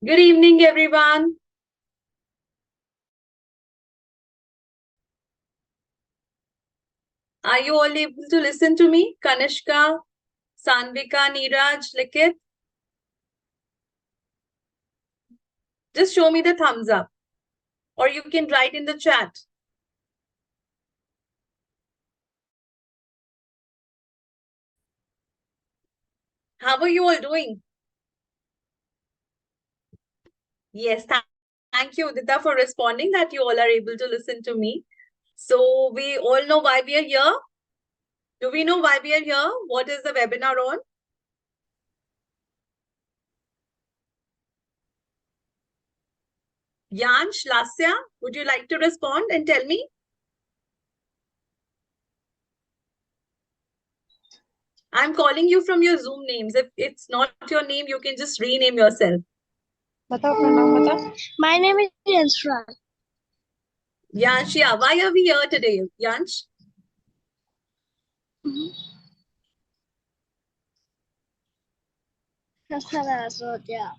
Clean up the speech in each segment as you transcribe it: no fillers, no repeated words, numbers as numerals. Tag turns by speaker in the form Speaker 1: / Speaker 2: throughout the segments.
Speaker 1: Good evening, everyone. Are you all able to listen to me? Kanishka, Sanvika, Neeraj, Likit? Just show me the thumbs up, or you can write in the chat. How are you all doing? Yes, thank you, Udita, for responding that you all are able to listen to me. So we all know why we are here. Do we know why we are here? What is the webinar on? Yansh, Lasya, would you like to respond and tell me? I'm calling you from your Zoom names. If it's not your name, you can just rename yourself.
Speaker 2: My name is Yanshraj.
Speaker 1: Yansh, yeah, why are we here today, Yansh?
Speaker 2: Yeah.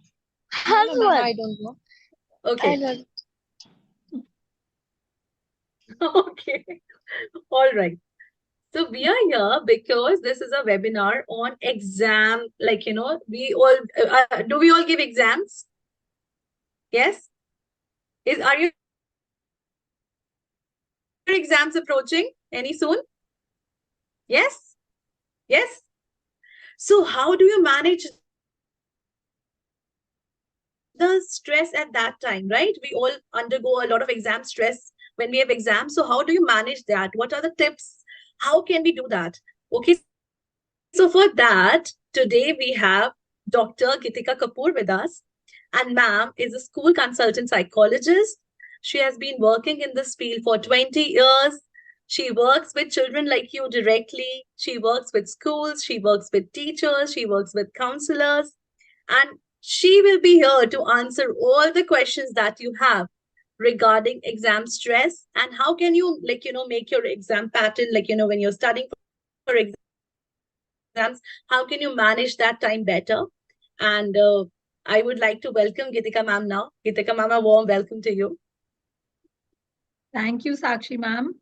Speaker 3: I don't know.
Speaker 1: Okay.
Speaker 2: I don't.
Speaker 1: Okay. All right. So we are here because this is a webinar on exam. Like, we all, do we all give exams? Yes? Are your exams approaching any soon? Yes? Yes? So how do you manage the stress at that time, right? We all undergo a lot of exam stress when we have exams. So how do you manage that? What are the tips? How can we do that? Okay, so for that, today we have Dr. Gitika Kapoor with us. And ma'am is a school consultant psychologist. She has been working in this field for 20 years. She works with children like you directly. She works with schools. She works with teachers. She works with counselors. And she will be here to answer all the questions that you have regarding exam stress and how can you, make your exam pattern, when you're studying for exams, how can you manage that time better? And I would like to welcome Gitika ma'am now. Gitika ma'am, a warm welcome to you.
Speaker 3: Thank you, Sakshi ma'am.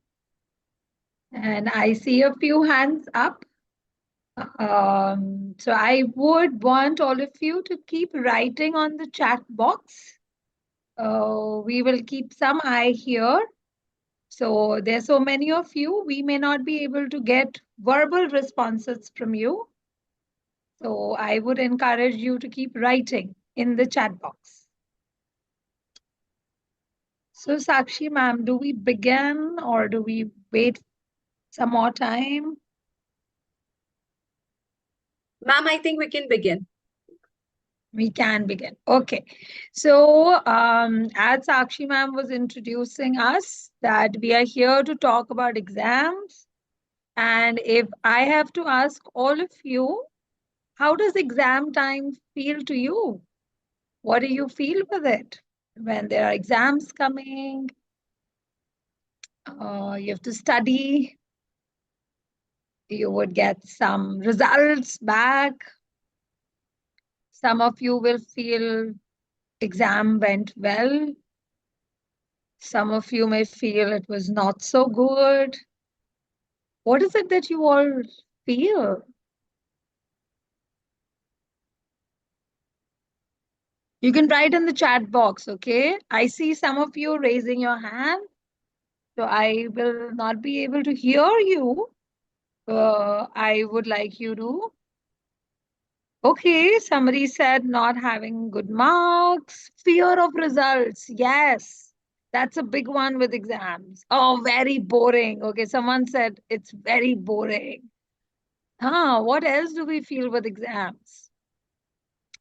Speaker 3: And I see a few hands up. So I would want all of you to keep writing on the chat box. We will keep some eye here. So there's so many of you, we may not be able to get verbal responses from you. So I would encourage you to keep writing in the chat box. So Sakshi ma'am, do we begin or do we wait some more time?
Speaker 1: Ma'am, I think we can begin.
Speaker 3: We can begin. Okay. So as Sakshi ma'am was introducing us, that we are here to talk about exams. And if I have to ask all of you, how does exam time feel to you? What do you feel with it when there are exams coming? You have to study. You would get some results back. Some of you will feel exam went well. Some of you may feel it was not so good. What is it that you all feel? You can write in the chat box, okay? I see some of you raising your hand, so I will not be able to hear you. I would like you to. Okay, somebody said not having good marks, fear of results. Yes, that's a big one with exams. Oh, very boring. Okay, someone said it's very boring. What else do we feel with exams?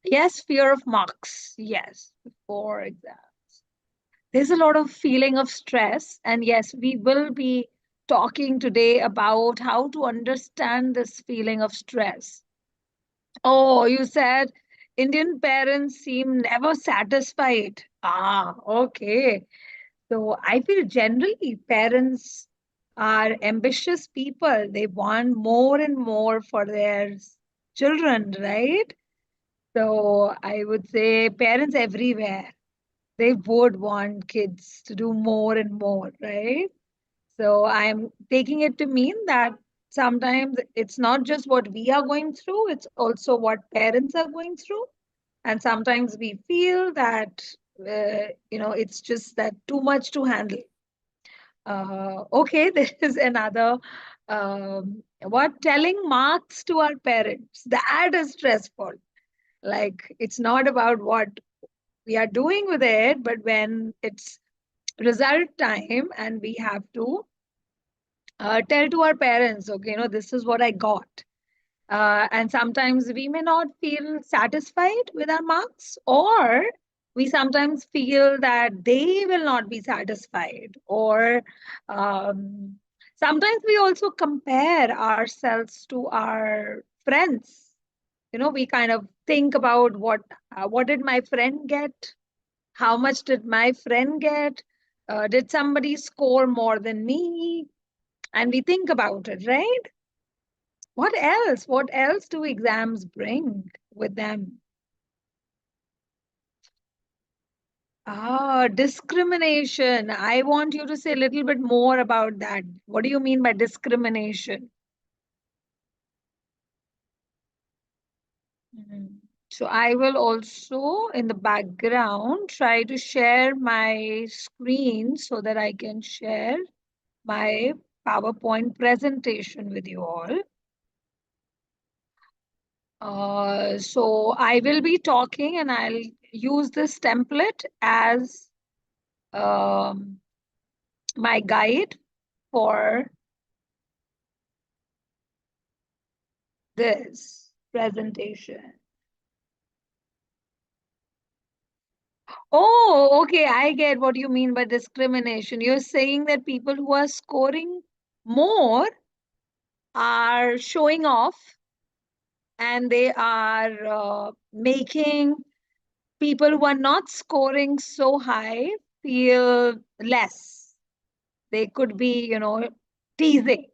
Speaker 3: Yes, fear of marks. Yes, before exams. There's a lot of feeling of stress. And yes, we will be talking today about how to understand this feeling of stress. Oh, you said Indian parents seem never satisfied. Okay. So I feel generally parents are ambitious people. They want more and more for their children, right? So I would say parents everywhere, they would want kids to do more and more, right? So I'm taking it to mean that sometimes it's not just what we are going through, it's also what parents are going through. And sometimes we feel that, it's just that too much to handle. Okay, there is another. What telling marks to our parents? That is stressful. Like, it's not about what we are doing with it, but when it's result time and we have to tell to our parents, okay, this is what I got. And sometimes we may not feel satisfied with our marks, or we sometimes feel that they will not be satisfied, or um, sometimes we also compare ourselves to our friends. We kind of think about what did my friend get, how much did my friend get, did somebody score more than me, and we think about it, right? What else do exams bring with them? Discrimination. I want you to say a little bit more about that. What do you mean by discrimination? Mhm. So I will also, in the background, try to share my screen so that I can share my PowerPoint presentation with you all. So I will be talking and I'll use this template as um, my guide for this presentation. Oh, okay. I get what you mean by discrimination. You're saying that people who are scoring more are showing off and they are making people who are not scoring so high feel less. They could be, teasing.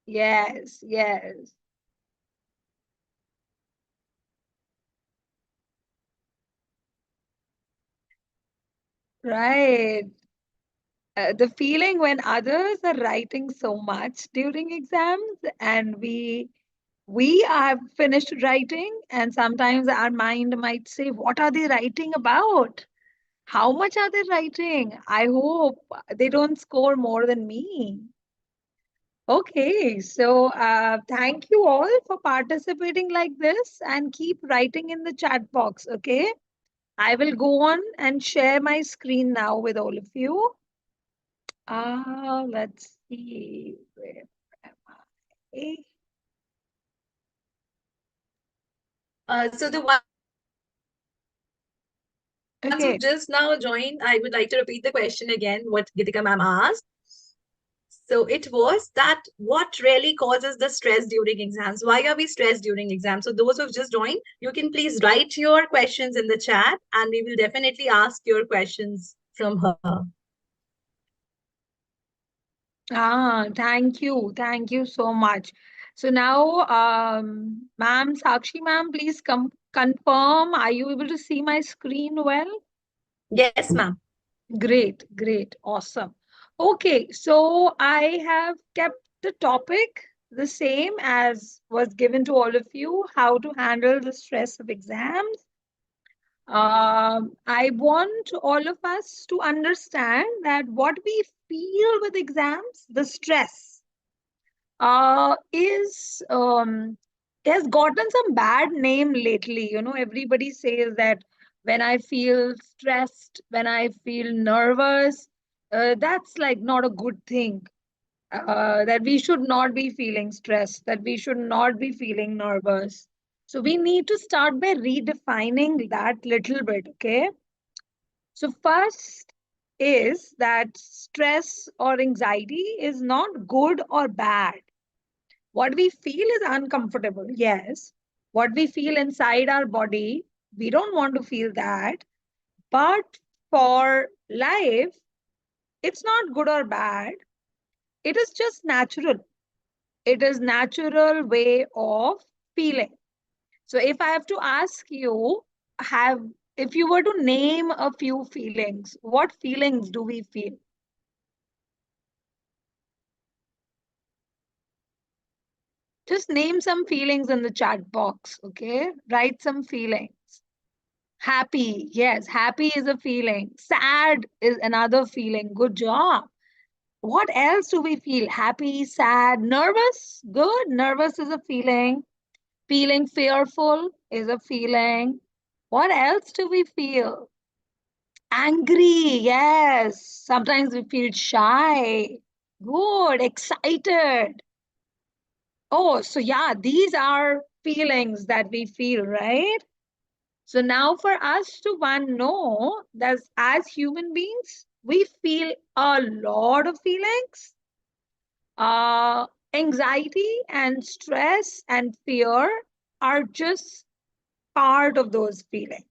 Speaker 3: Yes, yes. Right. The feeling when others are writing so much during exams and we have finished writing, and sometimes our mind might say, what are they writing about? How much are they writing? I hope they don't score more than me. Okay, so thank you all for participating like this and keep writing in the chat box. Okay, I will go on and share my screen now with all of you. Let's see. Where am I?
Speaker 1: So the ones who just now joined, I would like to repeat the question
Speaker 3: Okay.
Speaker 1: again, what Gitika ma'am asked. So it was that what really causes the stress during exams? Why are we stressed during exams? So those who've just joined, you can please write your questions in the chat and we will definitely ask your questions from her.
Speaker 3: Thank you. Thank you so much. So now, ma'am, Sakshi ma'am, please confirm. Are you able to see my screen well?
Speaker 1: Yes, ma'am.
Speaker 3: Great, great, awesome. Okay, so I have kept the topic the same as was given to all of you, how to handle the stress of exams. I want all of us to understand that what we feel with exams, the stress, is has gotten some bad name lately. Everybody says that when I feel stressed, when I feel nervous, that's like not a good thing. That we should not be feeling stressed, that we should not be feeling nervous. So we need to start by redefining that little bit, okay? So first is that stress or anxiety is not good or bad. What we feel is uncomfortable, yes. What we feel inside our body, we don't want to feel that. But for life, it's not good or bad. It is just natural. It is natural way of feeling. So if I have to ask you, if you were to name a few feelings, what feelings do we feel? Just name some feelings in the chat box, okay? Write some feelings. Happy, yes, happy is a feeling. Sad is another feeling. Good job. What else do we feel? Happy, sad, nervous? Good. Nervous is a feeling. Feeling fearful is a feeling. What else do we feel? Angry, yes. Sometimes we feel shy. Good. Excited. Oh, so yeah, these are feelings that we feel, right? So now for us to one know that as human beings, we feel a lot of feelings. Anxiety and stress and fear are just part of those feelings.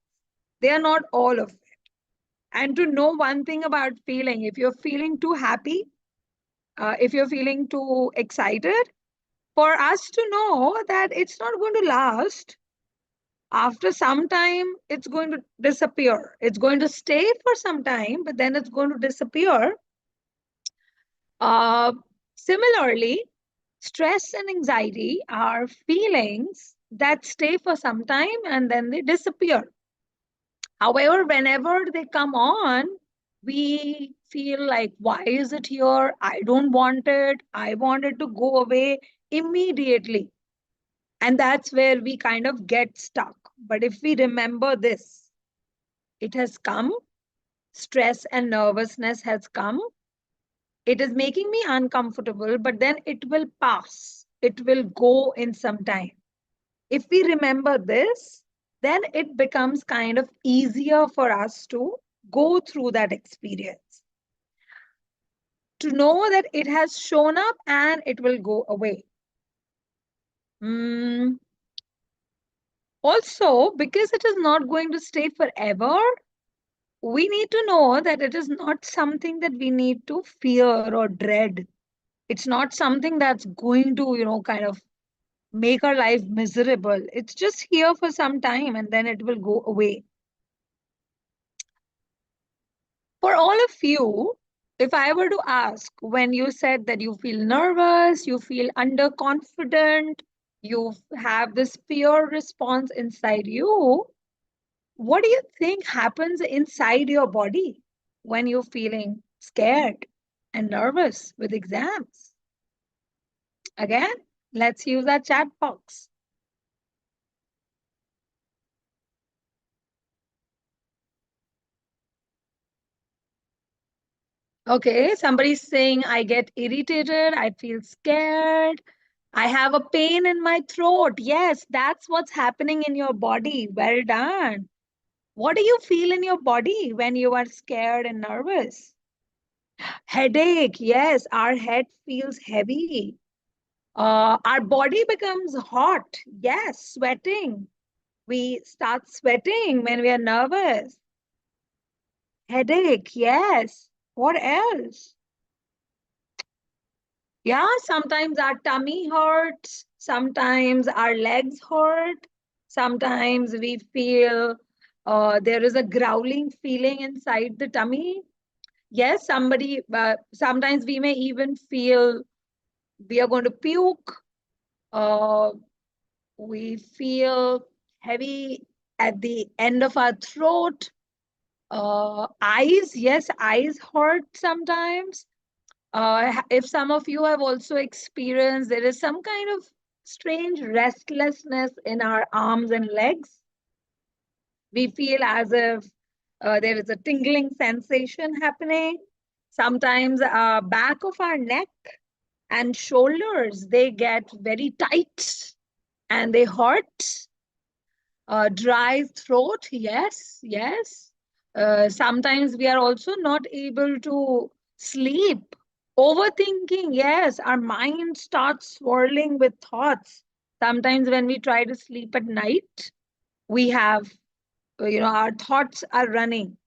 Speaker 3: They are not all of it. And to know one thing about feeling, if you're feeling too happy, if you're feeling too excited, for us to know that it's not going to last, after some time, it's going to disappear. It's going to stay for some time, but then it's going to disappear. Uh, Similarly, stress and anxiety are feelings that stay for some time and then they disappear. However, whenever they come on, we feel like, why is it here? I don't want it. I want it to go away immediately. And that's where we kind of get stuck. But if we remember this, it has come, stress and nervousness has come. It is making me uncomfortable, but then it will pass. It will go in some time. If we remember this, then it becomes kind of easier for us to go through that experience. To know that it has shown up and it will go away. Also, because it is not going to stay forever, we need to know that it is not something that we need to fear or dread. It's not something that's going to, kind of make our life miserable. It's just here for some time and then it will go away. For all of you, if I were to ask, when you said that you feel nervous, you feel underconfident, you have this fear response inside you, what do you think happens inside your body when you're feeling scared and nervous with exams? Again, let's use our chat box. Okay, somebody's saying, I get irritated, I feel scared, I have a pain in my throat. Yes, that's what's happening in your body. Well done. What do you feel in your body when you are scared and nervous? Headache. Yes, our head feels heavy. Our body becomes hot. Yes, sweating. We start sweating when we are nervous. Headache. Yes. What else? Yeah, sometimes our tummy hurts. Sometimes our legs hurt. Sometimes we feel there is a growling feeling inside the tummy. Yes, sometimes we may even feel we are going to puke. Uh, we feel heavy at the end of our throat. Eyes, yes, eyes hurt sometimes. If some of you have also experienced, there is some kind of strange restlessness in our arms and legs. We feel as if there is a tingling sensation happening. Sometimes back of our neck and shoulders, they get very tight and they hurt. Dry throat, yes, yes. Sometimes we are also not able to sleep. Overthinking, yes, our mind starts swirling with thoughts. Sometimes when we try to sleep at night, we have, our thoughts are running.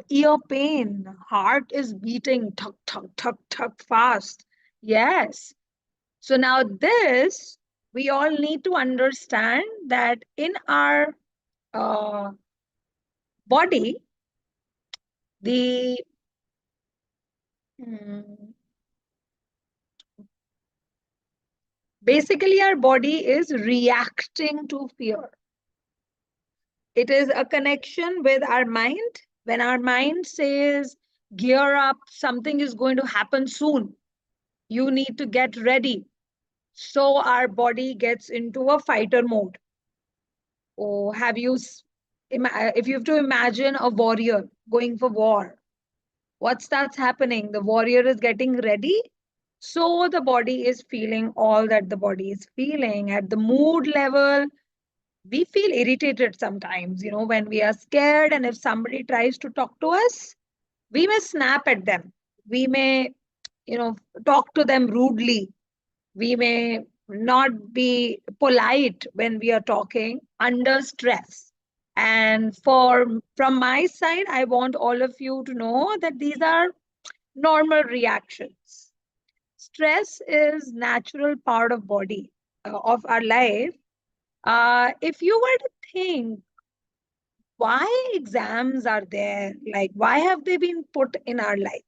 Speaker 3: Ear pain, heart is beating, tuck, tuck, tuck, tuck, fast. Yes. So now this we all need to understand that in our uh, body, the mm, basically our body is reacting to fear. It is a connection with our mind. When our mind says, gear up, something is going to happen soon, you need to get ready. So our body gets into a fighter mode. Or have you, if you have to imagine a warrior going for war, what starts happening? The warrior is getting ready. So the body is feeling all that the body is feeling at the mood level. We feel irritated sometimes, when we are scared, and if somebody tries to talk to us, we may snap at them. We may, you know, talk to them rudely. We may not be polite when we are talking under stress. And from my side, I want all of you to know that these are normal reactions. Stress is natural part of body of our life. If you were to think why exams are there, like why have they been put in our life?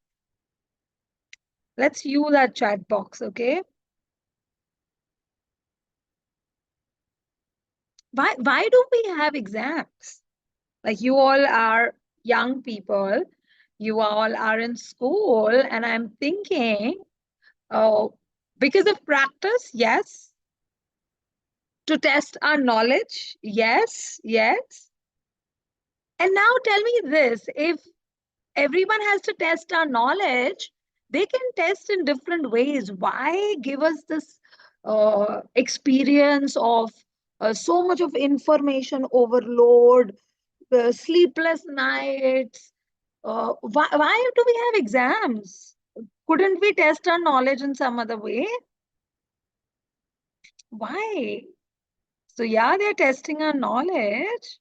Speaker 3: Let's use that chat box, okay? Why do we have exams? Like, you all are young people, you all are in school, and I'm thinking, oh, because of practice, yes. To test our knowledge, yes, yes. And now tell me this, if everyone has to test our knowledge, they can test in different ways. Why give us this experience of so much of information overload, sleepless nights? Why do we have exams? Couldn't we test our knowledge in some other way? Why? So, yeah, they're testing our knowledge.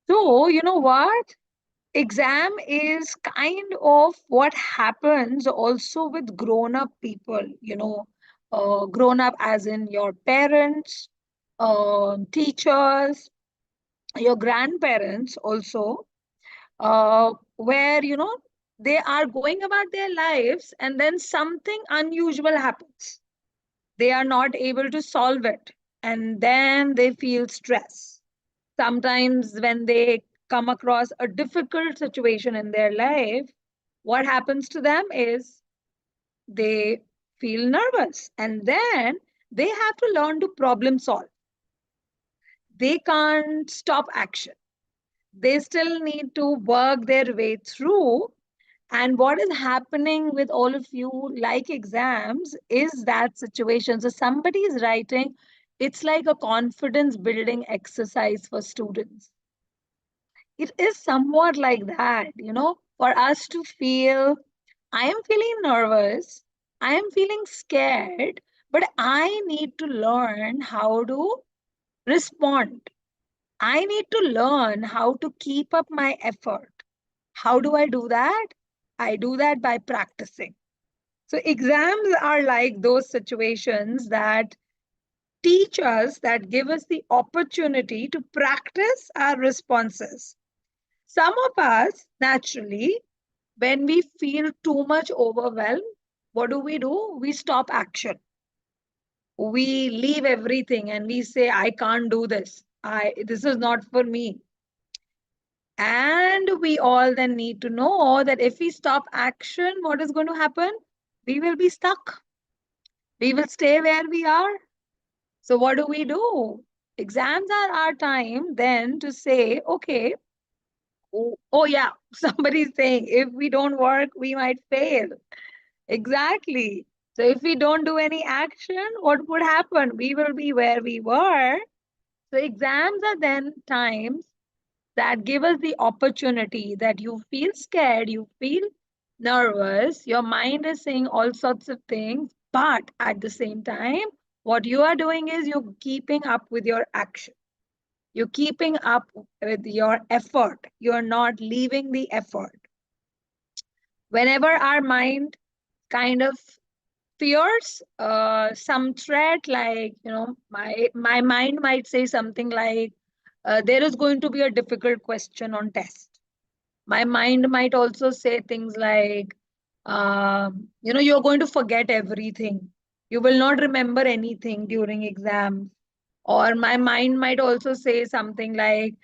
Speaker 3: So, you know what? Exam is kind of what happens also with grown up people, grown up as in your parents, teachers, your grandparents also, where, they are going about their lives and then something unusual happens. They are not able to solve it, and then they feel stress. Sometimes when they come across a difficult situation in their life, what happens to them is they feel nervous, and then they have to learn to problem solve. They can't stop action. They still need to work their way through. And what is happening with all of you, like exams, is that situation. So somebody is writing, it's like a confidence building exercise for students. It is somewhat like that, for us to feel, I am feeling nervous, I am feeling scared, but I need to learn how to respond. I need to learn how to keep up my effort. How do I do that? I do that by practicing. So, exams are like those situations that teach us, that give us the opportunity to practice our responses. Some of us, naturally, when we feel too much overwhelmed, what do? We stop action. We leave everything and we say, I can't do this. This is not for me. And we all then need to know that if we stop action, what is going to happen? We will be stuck. We will stay where we are. So what do? Exams are our time then to say, okay, oh yeah, somebody's saying if we don't work, we might fail. Exactly. So if we don't do any action, what would happen? We will be where we were. So exams are then times that give us the opportunity that you feel scared, you feel nervous, your mind is saying all sorts of things, but at the same time, what you are doing is you're keeping up with your action. You're keeping up with your effort. You're not leaving the effort. Whenever our mind kind of fears, some threat, like, my mind might say something like, there is going to be a difficult question on test. My mind might also say things like, you're going to forget everything. You will not remember anything during exams. Or my mind might also say something like,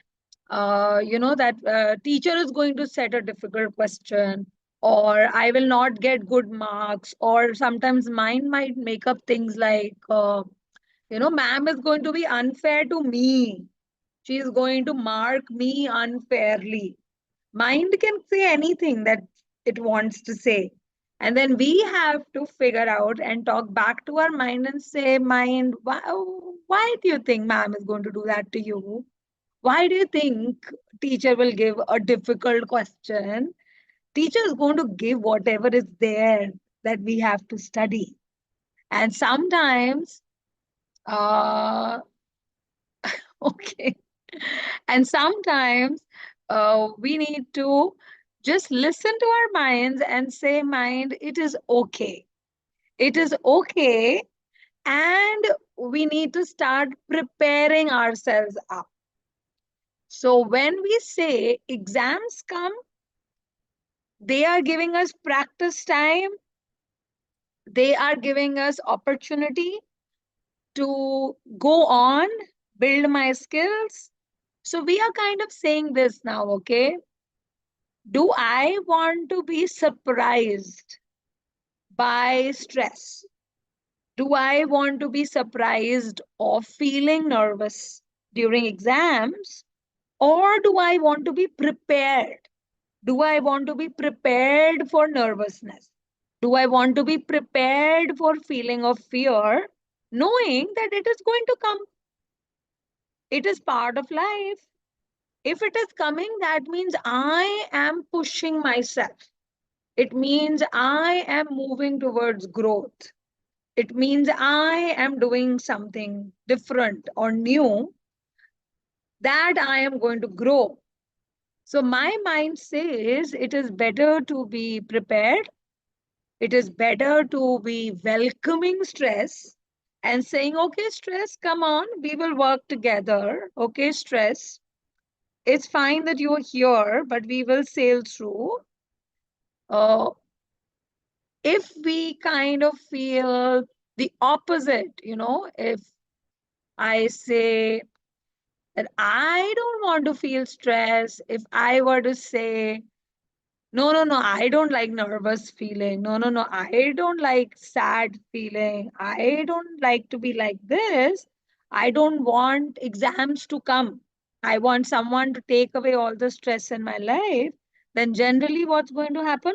Speaker 3: that teacher is going to set a difficult question, or I will not get good marks. Or sometimes mind might make up things like, ma'am is going to be unfair to me. She is going to mark me unfairly. Mind can say anything that it wants to say. And then we have to figure out and talk back to our mind and say, mind, why do you think ma'am is going to do that to you? Why do you think teacher will give a difficult question? Teacher is going to give whatever is there that we have to study. And sometimes, uh, okay, and sometimes we need to just listen to our minds and say, mind, it is okay. It is okay. And we need to start preparing ourselves up. So when we say exams come, they are giving us practice time. They are giving us opportunity to go on, build my skills. So we are kind of saying this now, okay? Do I want to be surprised by stress? Do I want to be surprised of feeling nervous during exams? Or do I want to be prepared? Do I want to be prepared for nervousness? Do I want to be prepared for feeling of fear, knowing that it is going to come? It is part of life. If it is coming, that means I am pushing myself. It means I am moving towards growth. It means I am doing something different or new, that I am going to grow. So my mind says it is better to be prepared. It is better to be welcoming stress and saying, okay, stress, come on, we will work together. Okay, stress, it's fine that you're here, but we will sail through. Uh, if we kind of feel the opposite, if I say that I don't want to feel stress, if I were to say, no, no, no, I don't like nervous feeling. No, no, no, I don't like sad feeling. I don't like to be like this. I don't want exams to come. I want someone to take away all the stress in my life. Then generally what's going to happen?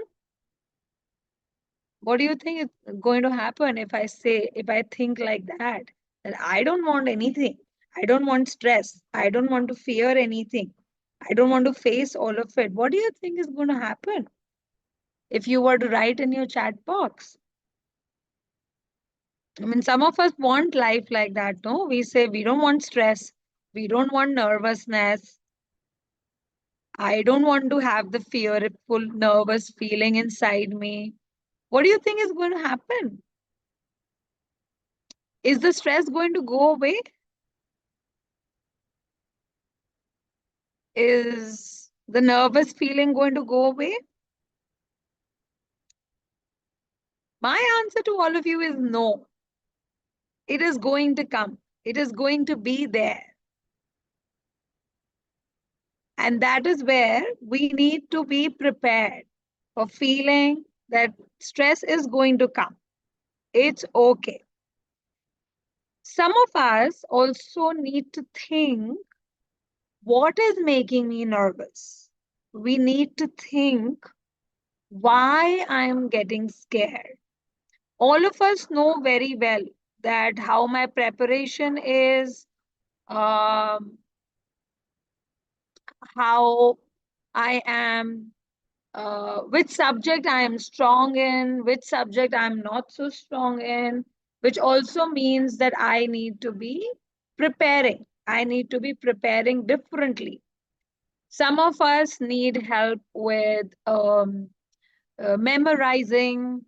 Speaker 3: What do you think is going to happen if I say, if I think like that, that I don't want anything. I don't want stress. I don't want to fear anything. I don't want to face all of it. What do you think is going to happen if you were to write in your chat box? I mean, some of us want life like that, no? We say we don't want stress. We don't want nervousness. I don't want to have the fearful, nervous feeling inside me. What do you think is going to happen? Is the stress going to go away? Is the nervous feeling going to go away? My answer to all of you is no. It is going to come. It is going to be there. And that is where we need to be prepared for feeling that stress is going to come. It's okay. Some of us also need to think, what is making me nervous? We need to think why I'm getting scared. All of us know very well that how my preparation is, um, how I am, which subject I am strong in, which subject I'm not so strong in, which also means that I need to be preparing. I need to be preparing differently. Some of us need help with memorizing.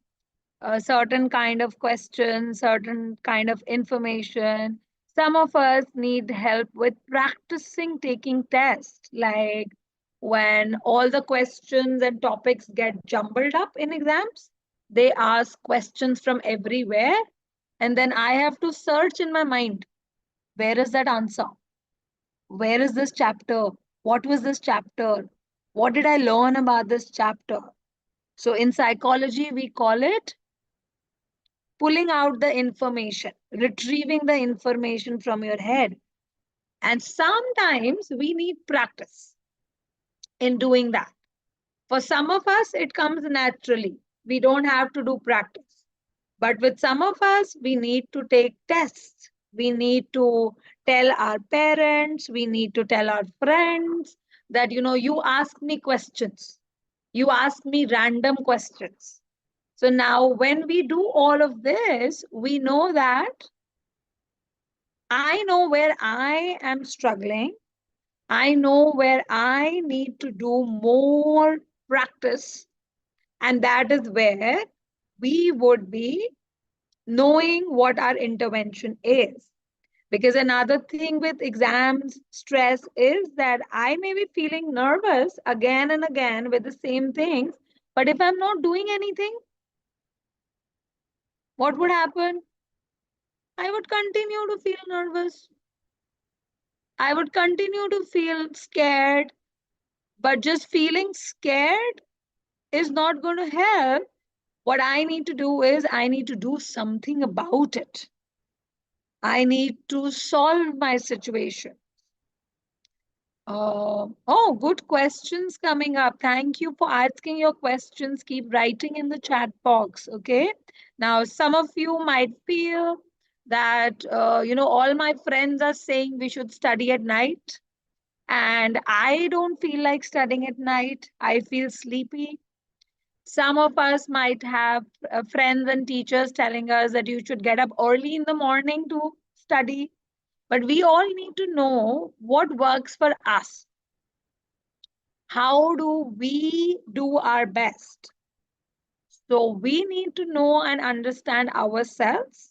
Speaker 3: a certain kind of question, certain kind of information. Some of us need help with practicing taking tests, like when all the questions and topics get jumbled up in exams, they ask questions from everywhere, and then I have to search in my mind, where is that answer? Where is this chapter? What was this chapter? What did I learn about this chapter? So in psychology, we call it pulling out the information, retrieving the information from your head. And sometimes we need practice in doing that. For some of us, it comes naturally. We don't have to do practice. But with some of us, we need to take tests. We need to tell our parents, we need to tell our friends that, you ask me questions. You ask me random questions. So now, when we do all of this, we know that I know where I am struggling. I know where I need to do more practice. And that is where we would be knowing what our intervention is. Because another thing with exams stress is that I may be feeling nervous again and again with the same things. But if I'm not doing anything, what would happen? I would continue to feel nervous. I would continue to feel scared. But just feeling scared is not going to help. What I need to do is I need to do something about it. I need to solve my situation. Oh, good questions coming up. Thank you for asking your questions. Keep writing in the chat box. Okay. Now, some of you might feel that, all my friends are saying we should study at night. And I don't feel like studying at night. I feel sleepy. Some of us might have friends and teachers telling us that you should get up early in the morning to study. But we all need to know what works for us. How do we do our best? So we need to know and understand ourselves.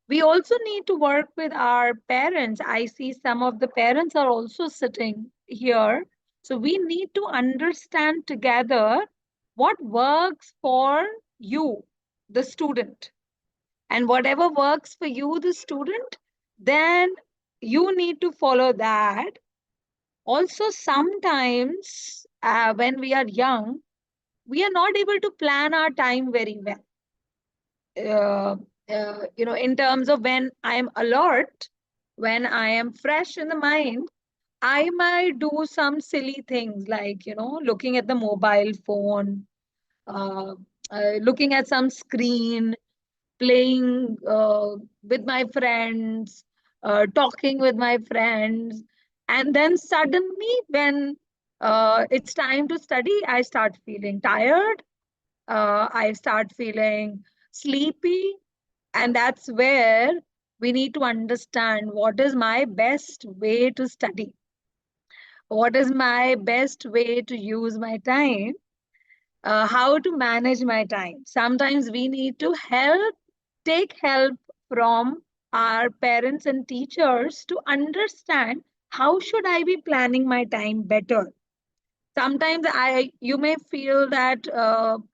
Speaker 3: We also need to work with our parents. I see some of the parents are also sitting here. So we need to understand together what works for you, the student. And whatever works for you, the student, then you need to follow that. Also, sometimes when we are young, we are not able to plan our time very well. In terms of when I am alert, when I am fresh in the mind, I might do some silly things like, looking at the mobile phone, uh, looking at some screen, playing with my friends, talking with my friends. And then suddenly, when it's time to study, I start feeling tired. I start feeling sleepy. And that's where we need to understand what is my best way to study? What is my best way to use my time? How to manage my time? Sometimes we need to take help from our parents and teachers to understand how should I be planning my time better. Sometimes you may feel that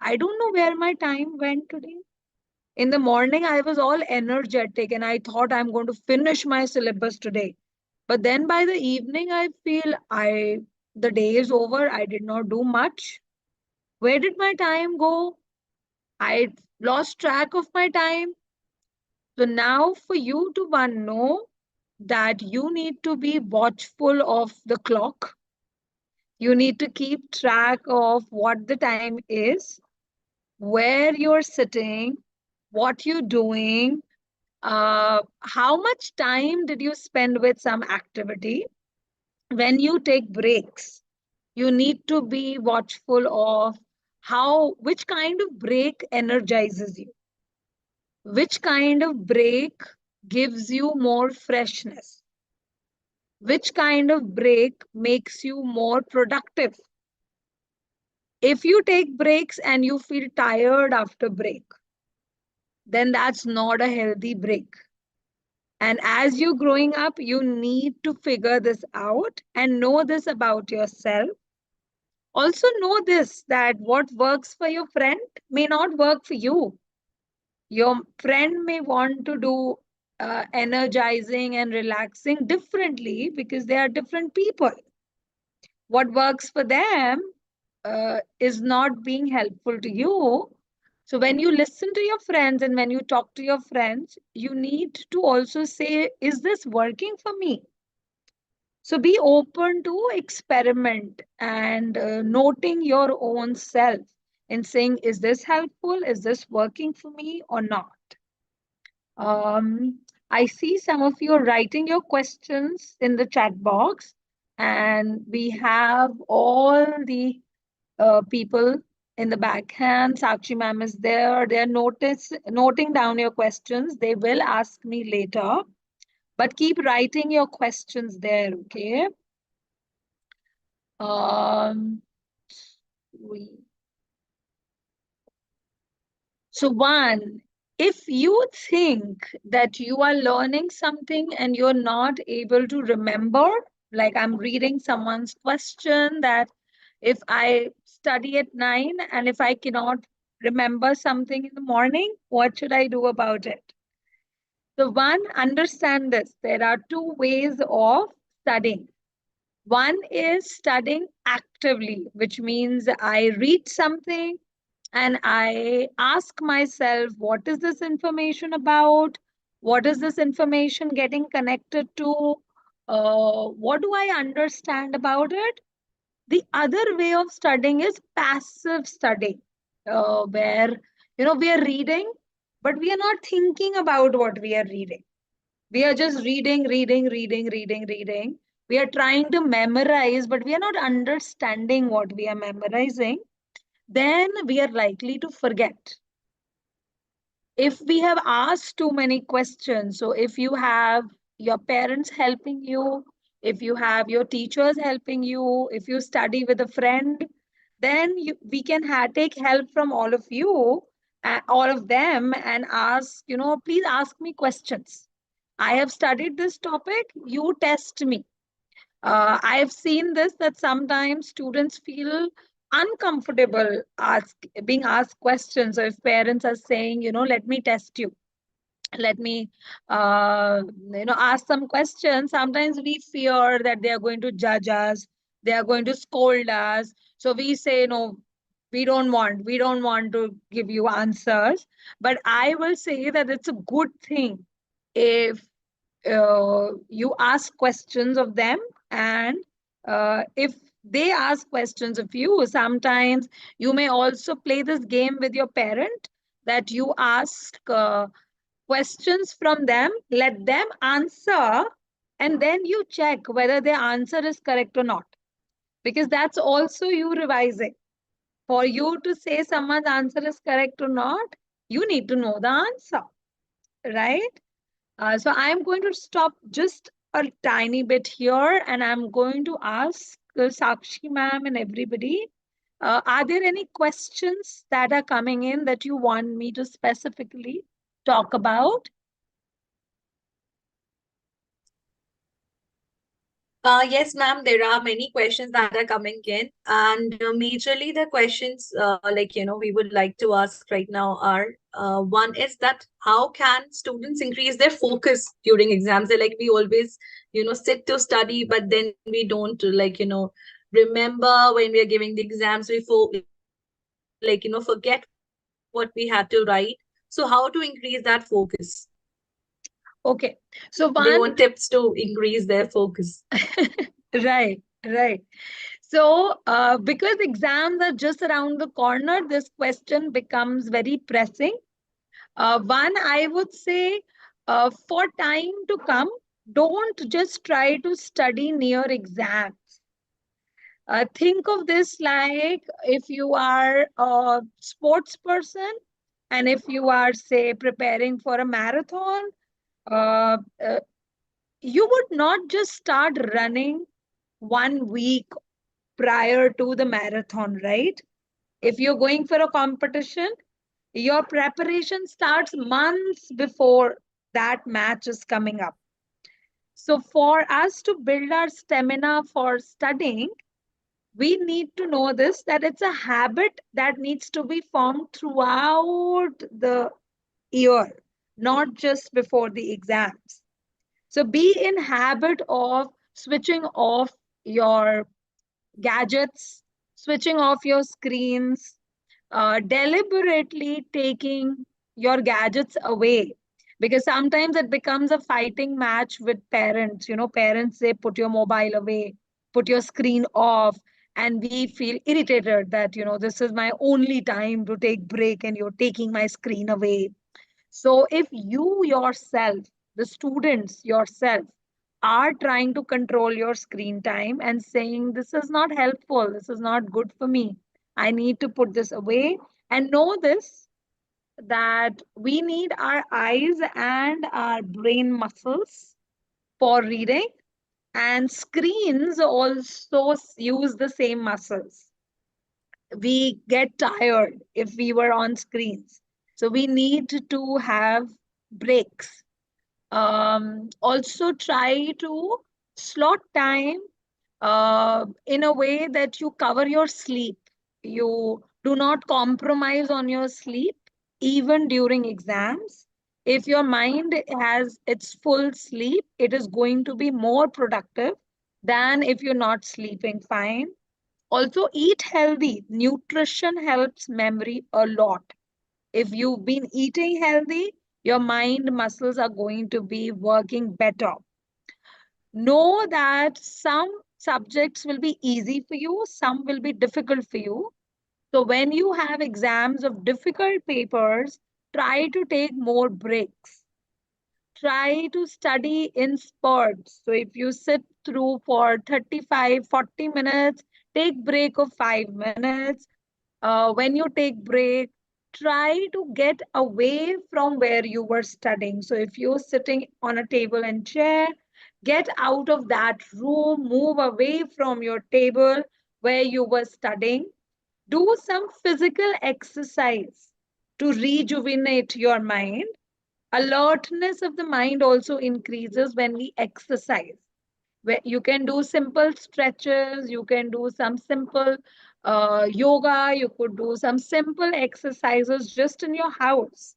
Speaker 3: I don't know where my time went today. In the morning, I was all energetic and I thought I'm going to finish my syllabus today. But then by the evening, I feel the day is over. I did not do much. Where did my time go? I lost track of my time. So now for you to one know that you need to be watchful of the clock. You need to keep track of what the time is, where you're sitting, what you're doing, how much time did you spend with some activity. When you take breaks, you need to be watchful of which kind of break energizes you, which kind of break gives you more freshness, which kind of break makes you more productive. If you take breaks and you feel tired after break, then that's not a healthy break. And as you're growing up, you need to figure this out and know this about yourself. Also, know this that what works for your friend may not work for you. Your friend may want to do energizing and relaxing differently because they are different people. What works for them is not being helpful to you. So, when you listen to your friends and when you talk to your friends, you need to also say, is this working for me? So, be open to experiment and noting your own self and saying, is this helpful? Is this working for me or not? I see some of you are writing your questions in the chat box, and we have all the people in the backhand. Sakshi ma'am is there. They're noting down your questions. They will ask me later, but keep writing your questions there, okay? Um, we So, one, if you think that you are learning something and you're not able to remember, like I'm reading someone's question that if I study at 9 and if I cannot remember something in the morning, what should I do about it? So, one, understand this. There are two ways of studying. One is studying actively, which means I read something and I ask myself, what is this information about? What is this information getting connected to? What do I understand about it? The other way of studying is passive studying, where we are reading, but we are not thinking about what we are reading. We are just reading, reading, reading, reading, reading. We are trying to memorize, but we are not understanding what we are memorizing. Then we are likely to forget. If we have asked too many questions, so if you have your parents helping you, if you have your teachers helping you, if you study with a friend, then we can take help from all of you, all of them, and ask, please ask me questions. I have studied this topic, you test me. I've seen this that sometimes students feel uncomfortable being asked questions. So if parents are saying, let me test you, let me, ask some questions. Sometimes we fear that they are going to judge us, they are going to scold us. So we say, no, we don't want to give you answers. But I will say that it's a good thing if you ask questions of them, and if they ask questions of you, sometimes you may also play this game with your parent that you ask questions from them, let them answer, and then you check whether their answer is correct or not, because that's also you revising. For you to say someone's answer is correct or not, you need to know the answer, right? So I'm going to stop just a tiny bit here, and I'm going to ask Sakshi ma'am and everybody, are there any questions that are coming in that you want me to specifically talk about?
Speaker 1: Yes, ma'am, there are many questions that are coming in, and majorly the questions, we would like to ask right now are one is that how can students increase their focus during exams? They're like, we always, sit to study, but then we don't, remember when we are giving the exams, forget what we had to write. So, how to increase that focus?
Speaker 3: Okay, so
Speaker 1: They
Speaker 3: one,
Speaker 1: want tips to increase their focus.
Speaker 3: right, right. So, because exams are just around the corner, this question becomes very pressing. One, I would say, for time to come, don't just try to study near exams. Think of this like if you are a sports person and if you are, say, preparing for a marathon, uh, uh, you would not just start running 1 week prior to the marathon, right? If you're going for a competition, Your preparation starts months before that match is coming up. So, for us to build our stamina for studying, we need to know this, that it's a habit that needs to be formed throughout the year, not just before the exams. So, be in habit of switching off your gadgets, switching off your screens, deliberately taking your gadgets away, because sometimes it becomes a fighting match with parents. Parents say, put your mobile away, put your screen off, and we feel irritated that, this is my only time to take break and you're taking my screen away. So if you yourself, the students yourself, are trying to control your screen time and saying, this is not helpful, this is not good for me, I need to put this away, and know this, that we need our eyes and our brain muscles for reading, and screens also use the same muscles. We get tired if we were on screens. So we need to have breaks. Also, try to slot time in a way that you cover your sleep. You do not compromise on your sleep, even during exams. If your mind has its full sleep, it is going to be more productive than if you're not sleeping fine. Also, eat healthy. Nutrition helps memory a lot. If you've been eating healthy, your mind muscles are going to be working better. Know that some subjects will be easy for you, some will be difficult for you. So, when you have exams of difficult papers, try to take more breaks. Try to study in spurts. So if you sit through for 35, 40 minutes, take break of 5 minutes. When you take break, try to get away from where you were studying. So if you're sitting on a table and chair, get out of that room, move away from your table where you were studying. Do some physical exercise to rejuvenate your mind. Alertness of the mind also increases when we exercise. Where you can do simple stretches, you can do some simple yoga, you could do some simple exercises just in your house.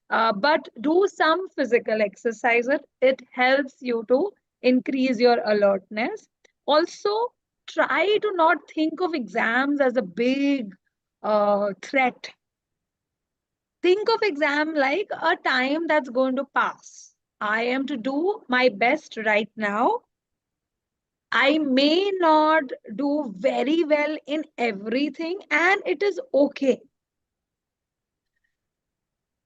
Speaker 3: But do some physical exercises. It helps you to increase your alertness. Also, try to not think of exams as a big threat. Think of exam like a time that's going to pass. I am to do my best right now. I may not do very well in everything, and it is okay.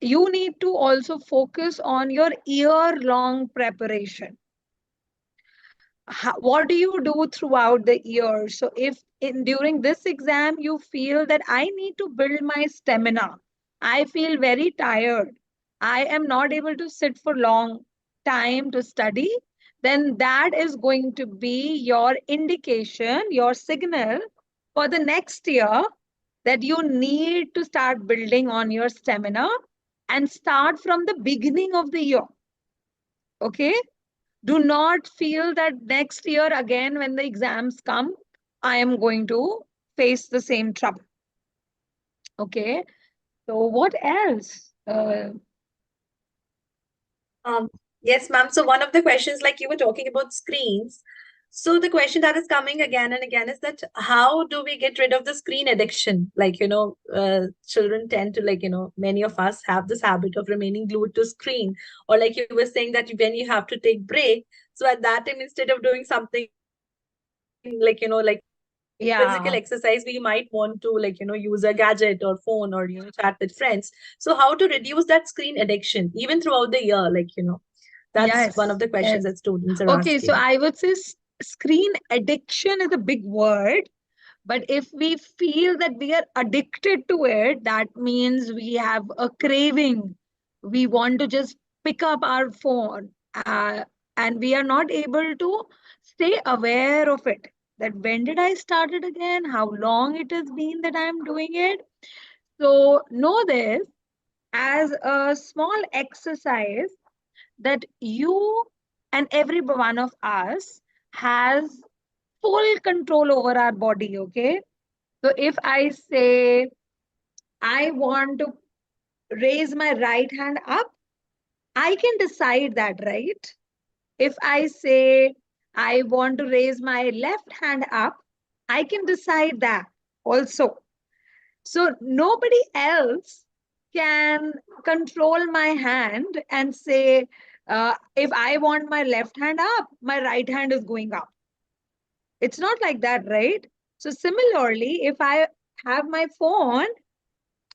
Speaker 3: You need to also focus on your year-long preparation. What do you do throughout the year? So if during this exam you feel that I need to build my stamina, I feel very tired, I am not able to sit for long time to study, then that is going to be your indication, your signal for the next year, that you need to start building on your stamina and start from the beginning of the year. Okay, do not feel that next year again when the exams come, I am going to face the same trouble. Okay, so what else?
Speaker 1: Yes, ma'am. So one of the questions, like you were talking about screens. So the question that is coming again and again is that how do we get rid of the screen addiction? Like, children tend to like, many of us have this habit of remaining glued to screen. Or like you were saying that when you have to take break, so at that time, instead of doing something like, physical
Speaker 3: Yeah.
Speaker 1: exercise, we might want to like, use a gadget or phone or, chat with friends. So how to reduce that screen addiction even throughout the year? Like, that's one
Speaker 3: Yes.
Speaker 1: of the questions
Speaker 3: Yes.
Speaker 1: that students are
Speaker 3: Okay, so
Speaker 1: asking.
Speaker 3: I would say screen addiction is a big word. But if we feel that we are addicted to it, that means we have a craving. We want to just pick up our phone, and we are not able to stay aware of it. That when did I start it again? How long it has been that I'm doing it? So know this. as a small exercise that you and every one of us has full control over our body. Okay. So if I say I want to raise my right hand up, I can decide that, right? If I say I want to raise my left hand up, I can decide that also. So nobody else can control my hand and say, if I want my left hand up, my right hand is going up. It's not like that, right? So similarly, if I have my phone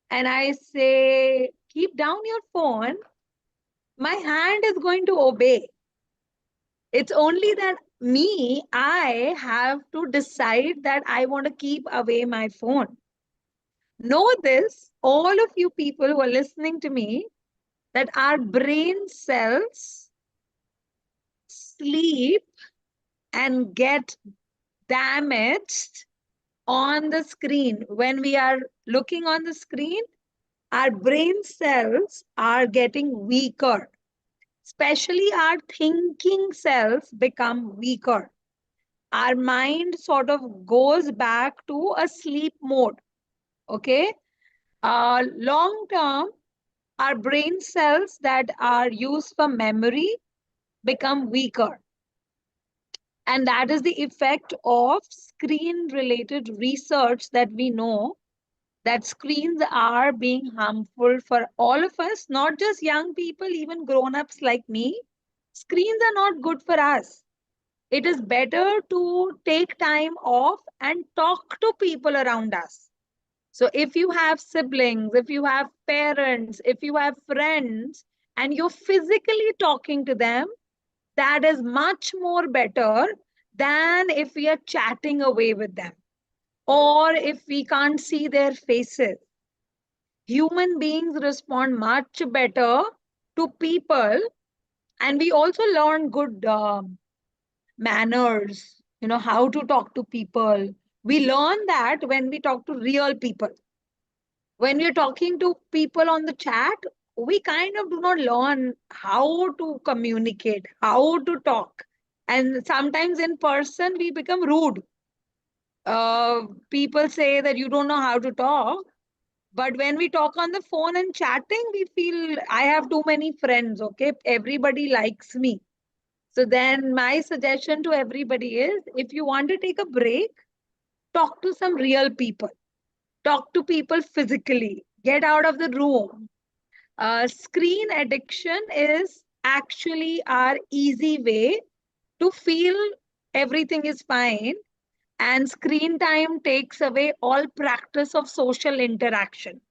Speaker 3: and I say, keep down your phone, my hand is going to obey. It's only that I have to decide that I want to keep away my phone. Know this, all of you people who are listening to me, that our brain cells sleep and get damaged on the screen. When we are looking on the screen, our brain cells are getting weaker, especially our thinking cells become weaker. Our mind sort of goes back to a sleep mode. Okay. Long term, our brain cells that are used for memory become weaker. And that is the effect of screen related research that we know that screens are being harmful for all of us, not just young people, even grown ups like me. Screens are not good for us. It is better to take time off and talk to people around us. So if you have siblings, if you have parents, if you have friends, and you're physically talking to them, that is much more better than if we are chatting away with them or if we can't see their faces. Human beings respond much better to people, and we also learn good manners, how to talk to people. We learn that when we talk to real people. When we're talking to people on the chat, we kind of do not learn how to communicate, how to talk. And sometimes in person, we become rude. People say that you don't know how to talk. But when we talk on the phone and chatting, we feel I have too many friends. Okay. Everybody likes me. So then my suggestion to everybody is if you want to take a break, talk to some real people. Talk to people physically. Get out of the room. Screen addiction is actually our easy way to feel everything is fine, and screen time takes away all practice of social interaction.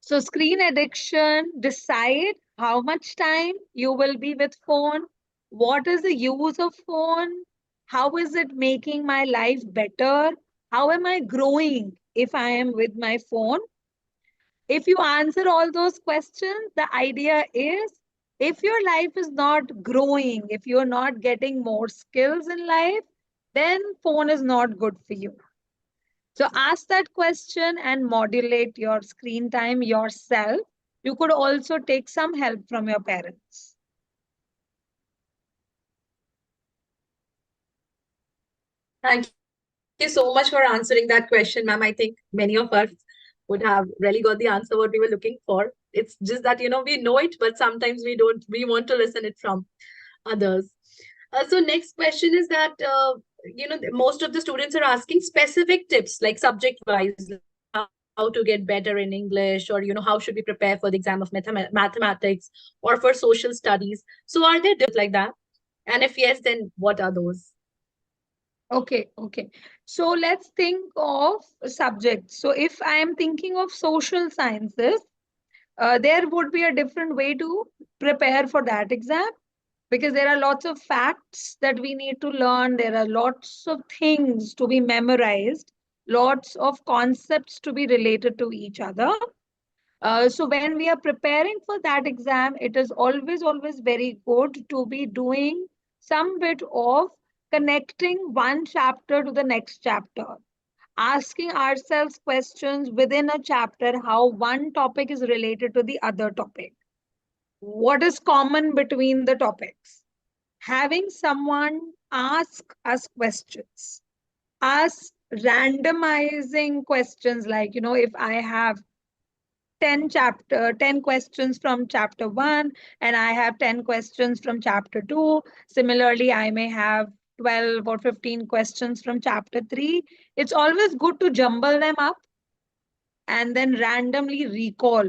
Speaker 3: So screen addiction, decide how much time you will be with phone, what is the use of phone, how is it making my life better, how am I growing if I am with my phone. If you answer all those questions, the idea is if your life is not growing, if you're not getting more skills in life, then phone is not good for you. So ask that question and modulate your screen time yourself. You could also take some help from your parents.
Speaker 1: Thank you so much for answering that question, ma'am. I think many of us would have really got the answer what we were looking for. It's just that, we know it, but sometimes we don't, we want to listen it from others. So next question is that, most of the students are asking specific tips, like subject wise, like how to get better in English, or, how should we prepare for the exam of mathematics or for social studies. So are there different like that? And if yes, then what are those?
Speaker 3: Okay. So let's think of subjects. So if I am thinking of social sciences, there would be a different way to prepare for that exam because there are lots of facts that we need to learn. There are lots of things to be memorized, lots of concepts to be related to each other. So when we are preparing for that exam, it is always very good to be doing some bit of connecting one chapter to the next chapter. asking ourselves questions within a chapter, how one topic is related to the other topic. What is common between the topics? Having someone ask us questions, us randomizing questions like, if I have 10 questions from chapter 1 and I have 10 questions from chapter 2. Similarly, I may have 12 or 15 questions from chapter 3. It's always good to jumble them up and then randomly recall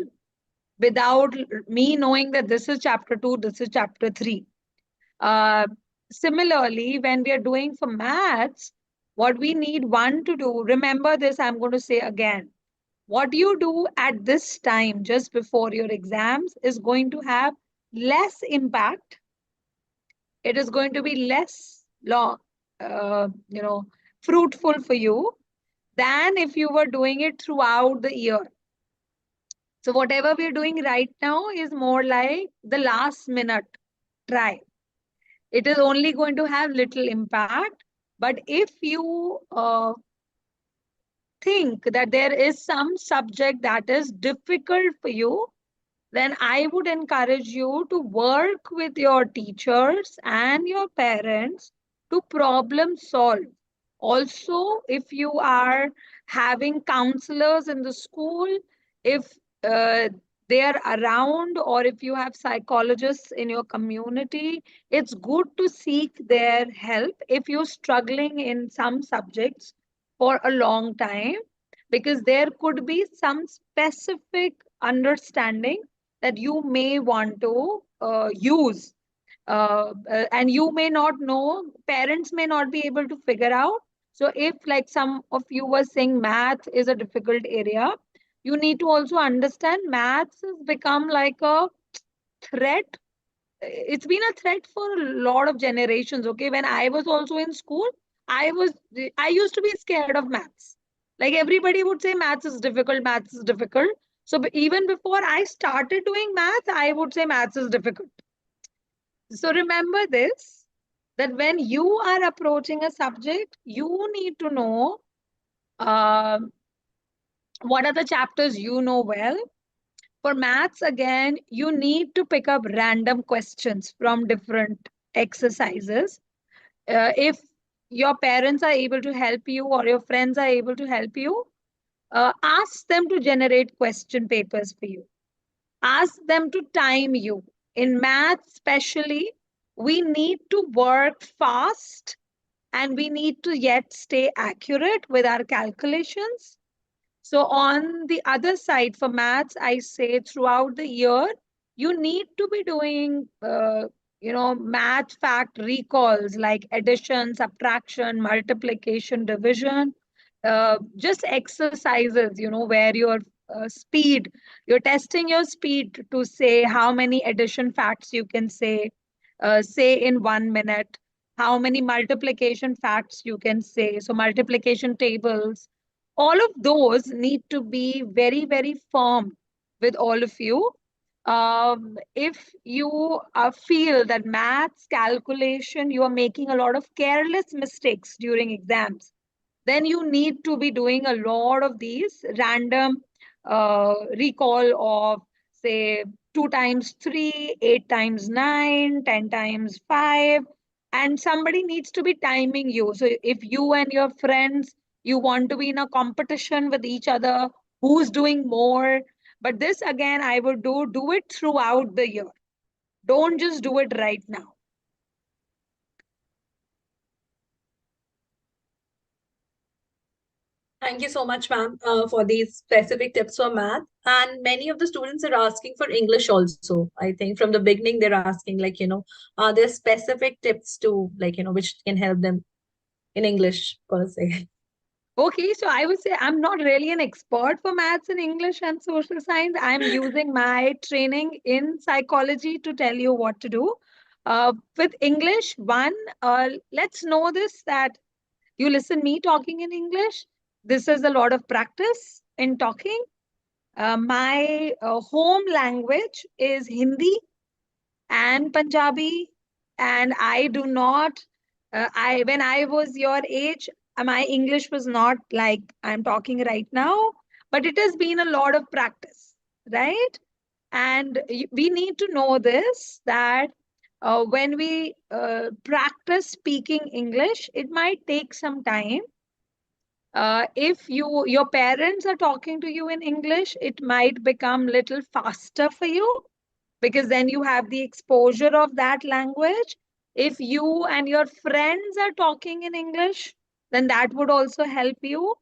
Speaker 3: without me knowing that this is chapter 2, this is chapter 3. Uh, Similarly, when we are doing for maths, what we need one to do, remember this, I'm going to say again, what you do at this time just before your exams is going to have less impact. It is going to be less long, uh, you know, fruitful for you than if you were doing it throughout the year. So whatever we're doing right now is more like the last minute try. It is only going to have little impact. But if you think that there is some subject that is difficult for you, then I would encourage you to work with your teachers and your parents to problem solve. Also, if you are having counselors in the school, if uh, they are around, or if you have psychologists in your community, it's good to seek their help if you're struggling in some subjects for a long time, because there could be some specific understanding that you may want to use, and you may not know, parents may not be able to figure out. So if like some of you were saying math is a difficult area, you need to also understand maths has become like a threat. It's been a threat for a lot of generations. Okay, when I was also in school, i was I used to be scared of maths. Like everybody would say maths is difficult, maths is difficult. So even before I started doing maths, I would say maths is difficult. So remember this, that when you are approaching a subject, you need to know uh, what are the chapters you know well. For maths, again, you need to pick up random questions from different exercises. If your parents are able to help you or your friends are able to help you, ask them to generate question papers for you. Ask them to time you. In math, especially, we need to work fast and we need to yet stay accurate with our calculations. So, on the other side, for maths, I say throughout the year, you need to be doing, math fact recalls like addition, subtraction, multiplication, division, just exercises, where your you're testing your speed to say how many addition facts you can say in 1 minute, how many multiplication facts you can say. So, multiplication tables, all of those need to be very, very firm with all of you. If you feel that maths calculation, you are making a lot of careless mistakes during exams, then you need to be doing a lot of these random recall of, say, 2 times 3, 8 times 9, 10 times 5, and somebody needs to be timing you. So if you and your friends, you want to be in a competition with each other, who's doing more. But this again, I would do it throughout the year. Don't just do it right now.
Speaker 1: Thank you so much, ma'am, for these specific tips for math. And many of the students are asking for English also. I think from the beginning, they're asking, like, there's specific tips to, like, which can help them in English per se.
Speaker 3: Okay, so I would say I'm not really an expert for maths and English and social science. I'm using my training in psychology to tell you what to do. With English, one, let's know this, that you listen me talking in English. This is a lot of practice in talking. My home language is Hindi and Punjabi, and I do not. I when I was your age, my English was not like I'm talking right now, but it has been a lot of practice, right? And we need to know this that when we practice speaking English, it might take some time. If your parents are talking to you in English, it might become little faster for you because then you have the exposure of that language. If you and your friends are talking in English, then that would also help you.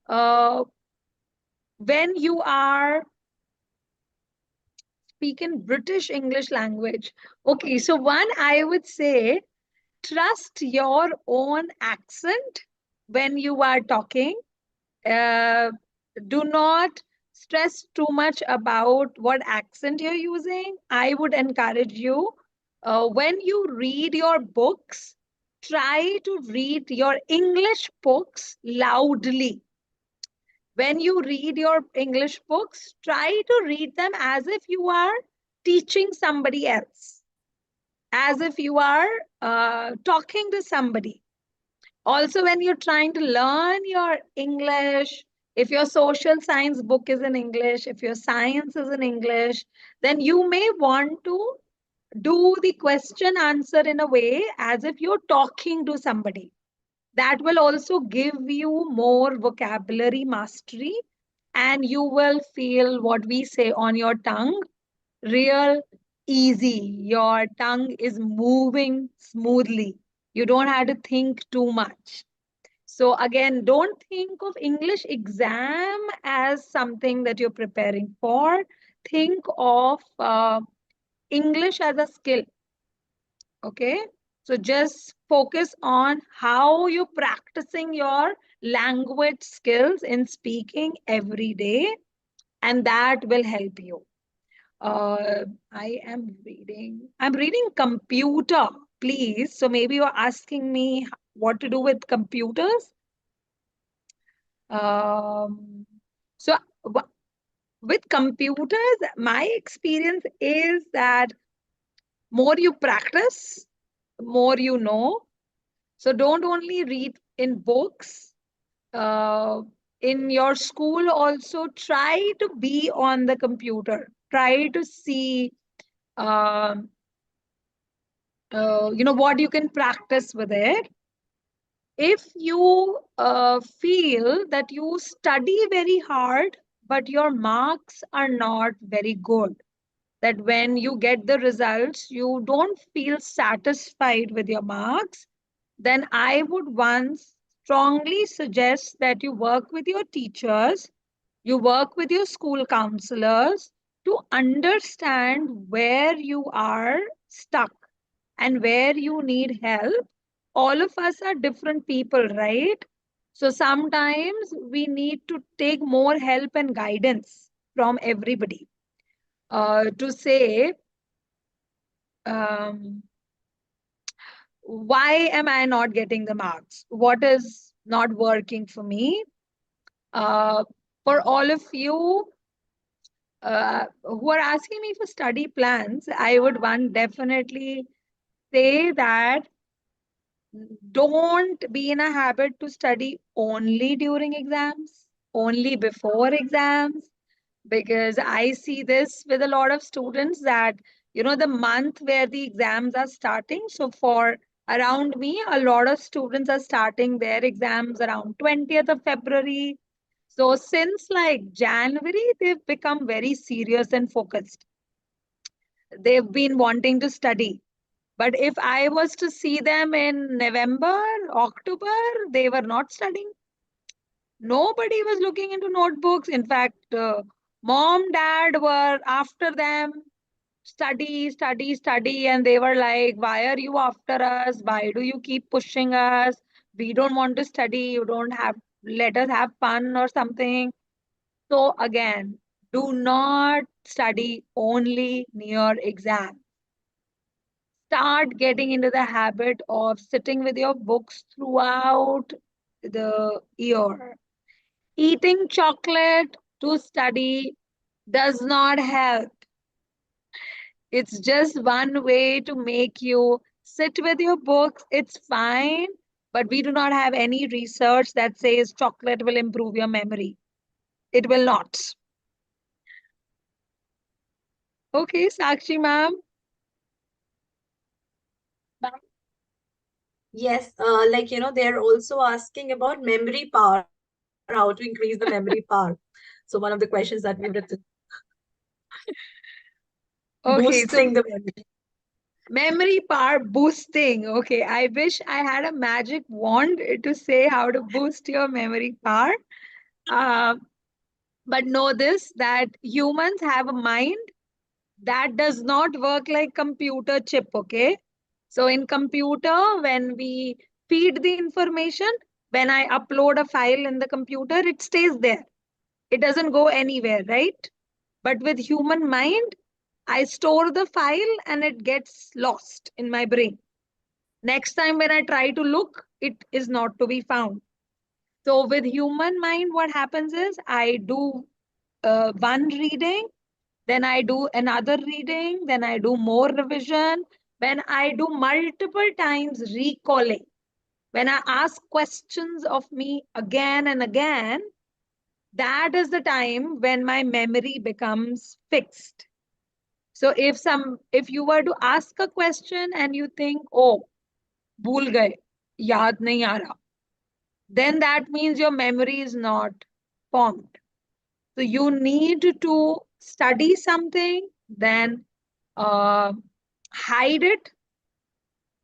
Speaker 3: Uh, when you are speaking British English language, okay, so one, I would say trust your own accent when you are talking. Uh, do not stress too much about what accent you're using. I would encourage you, when you read your books, try to read your English books loudly. When you read your English books, try to read them as if you are teaching somebody else, as if you are talking to somebody. Also, when you're trying to learn your English, if your social science book is in English, if your science is in English, then you may want to do the question answer in a way as if you're talking to somebody. That will also give you more vocabulary mastery, and you will feel what we say on your tongue real easy. Your tongue is moving smoothly. You don't have to think too much. So again, don't think of English exam as something that you're preparing for. Think of English as a skill. Okay. So just focus on how you're practicing your language skills in speaking every day, and that will help you. I'm reading computer, please. So maybe you're asking me what to do with computers. Um, so with computers, my experience is that more you practice, more you know. So don't only read in books. Uh, in your school, also try to be on the computer. Try to see, um, what you can practice with it. If you feel that you study very hard, but your marks are not very good, that when you get the results, you don't feel satisfied with your marks, then I would once strongly suggest that you work with your teachers, you work with your school counselors to understand where you are stuck and where you need help. All of us are different people, right? So sometimes we need to take more help and guidance from everybody, to say, um, why am I not getting the marks? What is not working for me? Uh, for all of you who are asking me for study plans, I would one definitely say that don't be in a habit to study only during exams, only before exams, because I see this with a lot of students that, the month where the exams are starting. So for around me, a lot of students are starting their exams around 20th of February. So since like January, they've become very serious and focused. They've been wanting to study. But if I was to see them in November, October, they were not studying. Nobody was looking into notebooks. In fact, mom, dad were after them, study, study, study. And they were like, why are you after us? Why do you keep pushing us? We don't want to study. You don't have, let us have fun or something. So again, do not study only near exam. Start getting into the habit of sitting with your books throughout the year. Eating chocolate to study does not help. It's just one way to make you sit with your books. It's fine. but we do not have any research that says chocolate will improve your memory. It will not. Okay, Sakshi ma'am.
Speaker 1: Yes, they're also asking about memory power, how to increase the memory power. So one of the questions that we've written,
Speaker 3: Okay,
Speaker 1: boosting
Speaker 3: so
Speaker 1: the memory.
Speaker 3: memory power boosting. Okay, I wish I had a magic wand to say how to boost your memory power. Uh, but know this, that humans have a mind that does not work like computer chip. Okay, so in computer, when we feed the information, when I upload a file in the computer, it stays there. It doesn't go anywhere, right? But with human mind, I store the file and it gets lost in my brain. Next time when I try to look, it is not to be found. So with human mind, what happens is I do one reading, then I do another reading, then I do more revision. When I do multiple times recalling, when I ask questions of me again and again, that is the time when my memory becomes fixed. So if you were to ask a question and you think, oh, भूल गए, याद नहीं आ रहा, then that means your memory is not formed. So you need to study something, then uh, hide it,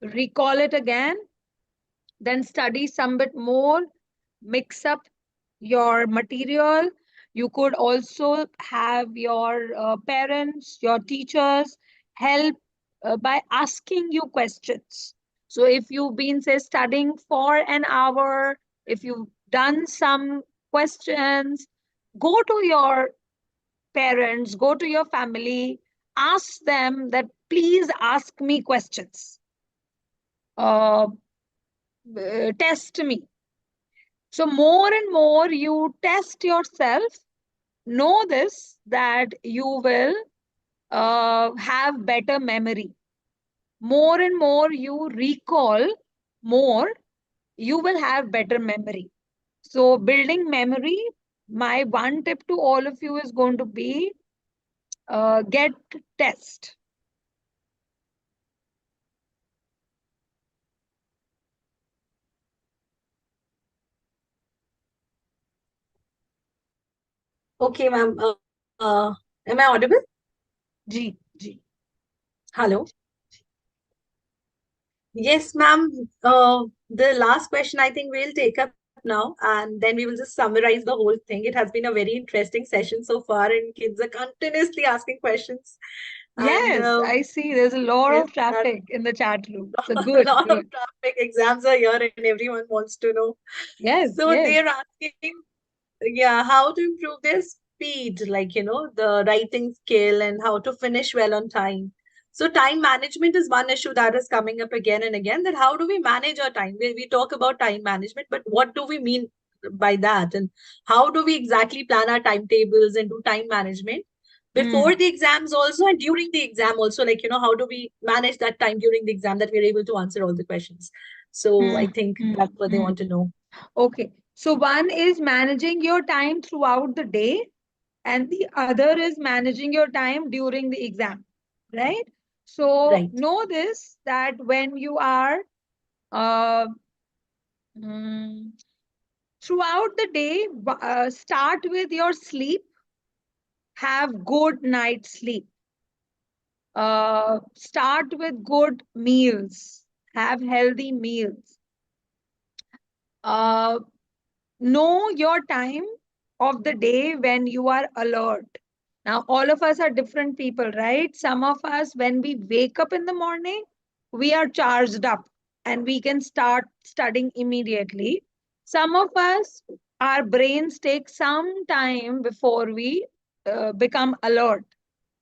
Speaker 3: recall it again, then study some bit more, mix up your material. You could also have your parents, your teachers help by asking you questions. So if you've been, say, studying for an hour, if you've done some questions, go to your parents, go to your family, ask them that please ask me questions, uh, test me. So more and more you test yourself, know this, that you will have better memory. More and more you recall more, you will have better memory. So building memory, my one tip to all of you is going to be get test.
Speaker 1: Okay, ma'am. Am I audible?
Speaker 3: G, G.
Speaker 1: Hello. Yes, ma'am. The last question I think we'll take up now, and then we will just summarize the whole thing. It has been a very interesting session so far, and kids are continuously asking questions. And
Speaker 3: Yes, I see there's a lot
Speaker 1: yes,
Speaker 3: of traffic in the chat room. So
Speaker 1: a
Speaker 3: good,
Speaker 1: lot of
Speaker 3: good.
Speaker 1: traffic. Exams are here, and everyone wants to know.
Speaker 3: Yes,
Speaker 1: So
Speaker 3: yes.
Speaker 1: they're asking, yeah, how to improve their speed, the writing skill and how to finish well on time. So time management is one issue that is coming up again and again, that how do we manage our time? We talk about time management, but what do we mean by that? And how do we exactly plan our timetables and do time management before
Speaker 3: Mm,
Speaker 1: the exams also and during the exam also? How do we manage that time during the exam that we're able to answer all the questions? So I
Speaker 3: mm,
Speaker 1: think
Speaker 3: mm,
Speaker 1: that's what they
Speaker 3: mm.
Speaker 1: want to know.
Speaker 3: Okay. So one is managing your time throughout the day, and the other is managing your time during the exam, right? So
Speaker 1: Right.
Speaker 3: know this, that when you are uh, mm, throughout the day, start with your sleep, have good night sleep. Start with good meals, have healthy meals. Uh, know your time of the day when you are alert. Now, all of us are different people, right? Some of us, when we wake up in the morning, we are charged up and we can start studying immediately. Some of us, our brains take some time before we become alert.